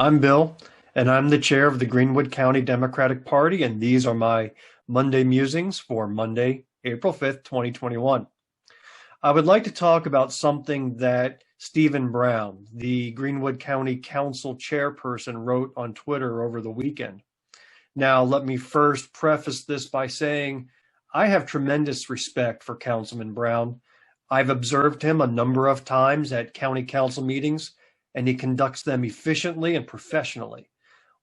I'm Bill, and I'm the chair of the Greenwood County Democratic Party, and these are my Monday musings for Monday, April 5th, 2021. I would like to talk about something that Stephen Brown, the Greenwood County Council chairperson, wrote on Twitter over the weekend. Now, let me first preface this by saying I have tremendous respect for Councilman Brown. I've observed him a number of times at county council meetings, and he conducts them efficiently and professionally.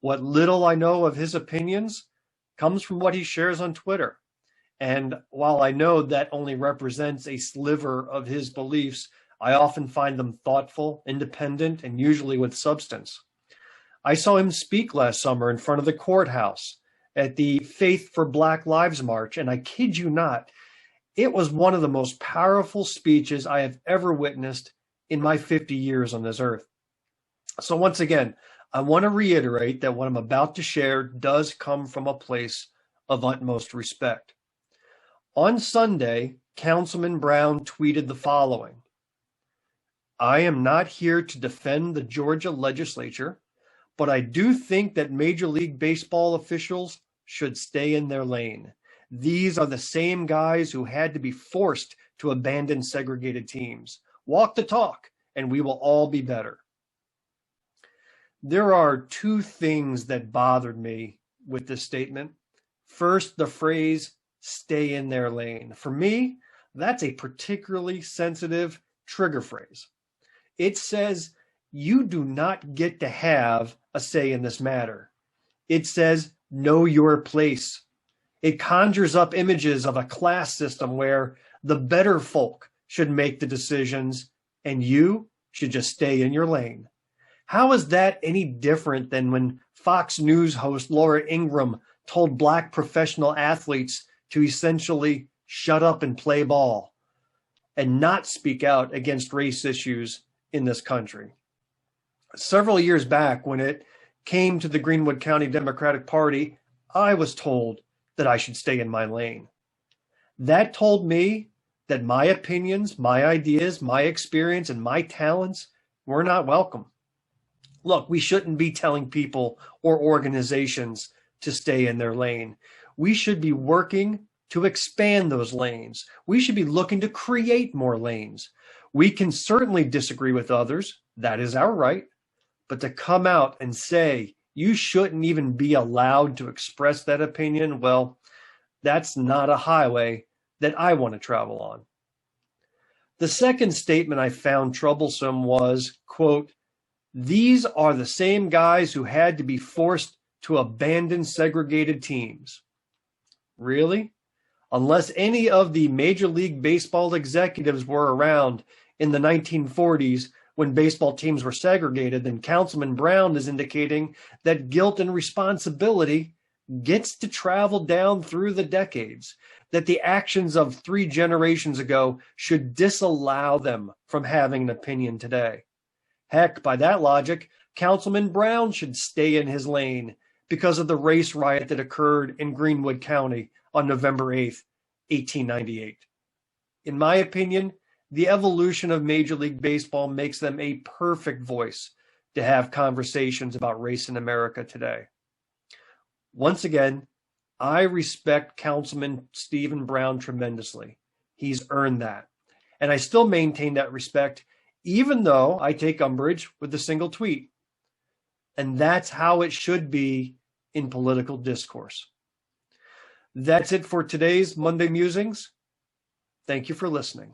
What little I know of his opinions comes from what he shares on Twitter. And while I know that only represents a sliver of his beliefs, I often find them thoughtful, independent, and usually with substance. I saw him speak last summer in front of the courthouse at the Faith for Black Lives March, and I kid you not, it was one of the most powerful speeches I have ever witnessed in my 50 years on this earth. So once again, I want to reiterate that what I'm about to share does come from a place of utmost respect. On Sunday, Councilman Brown tweeted the following: "I am not here to defend the Georgia legislature, but I do think that Major League Baseball officials should stay in their lane. These are the same guys who had to be forced to abandon segregated teams. Walk the talk, and we will all be better." There are two things that bothered me with this statement. First, the phrase, "stay in their lane." For me, that's a particularly sensitive trigger phrase. It says you do not get to have a say in this matter. It says know your place. It conjures up images of a class system where the better folk should make the decisions and you should just stay in your lane. How is that any different than when Fox News host Laura Ingraham told Black professional athletes to essentially shut up and play ball and not speak out against race issues in this country? Several years back, when it came to the Greenwood County Democratic Party, I was told that I should stay in my lane. That told me that my opinions, my ideas, my experience, and my talents were not welcome. Look, we shouldn't be telling people or organizations to stay in their lane. We should be working to expand those lanes. We should be looking to create more lanes. We can certainly disagree with others. That is our right. But to come out and say you shouldn't even be allowed to express that opinion, well, that's not a highway that I want to travel on. The second statement I found troublesome was, quote, "These are the same guys who had to be forced to abandon segregated teams." Really? Unless any of the Major League Baseball executives were around in the 1940s when baseball teams were segregated, then Councilman Brown is indicating that guilt and responsibility gets to travel down through the decades, that the actions of 3 generations ago should disallow them from having an opinion today. Heck, by that logic, Councilman Brown should stay in his lane because of the race riot that occurred in Greenwood County on November 8th, 1898. In my opinion, the evolution of Major League Baseball makes them a perfect voice to have conversations about race in America today. Once again, I respect Councilman Stephen Brown tremendously. He's earned that. And I still maintain that respect, even though I take umbrage with a single tweet. And that's how it should be in political discourse. That's it for today's Monday Musings. Thank you for listening.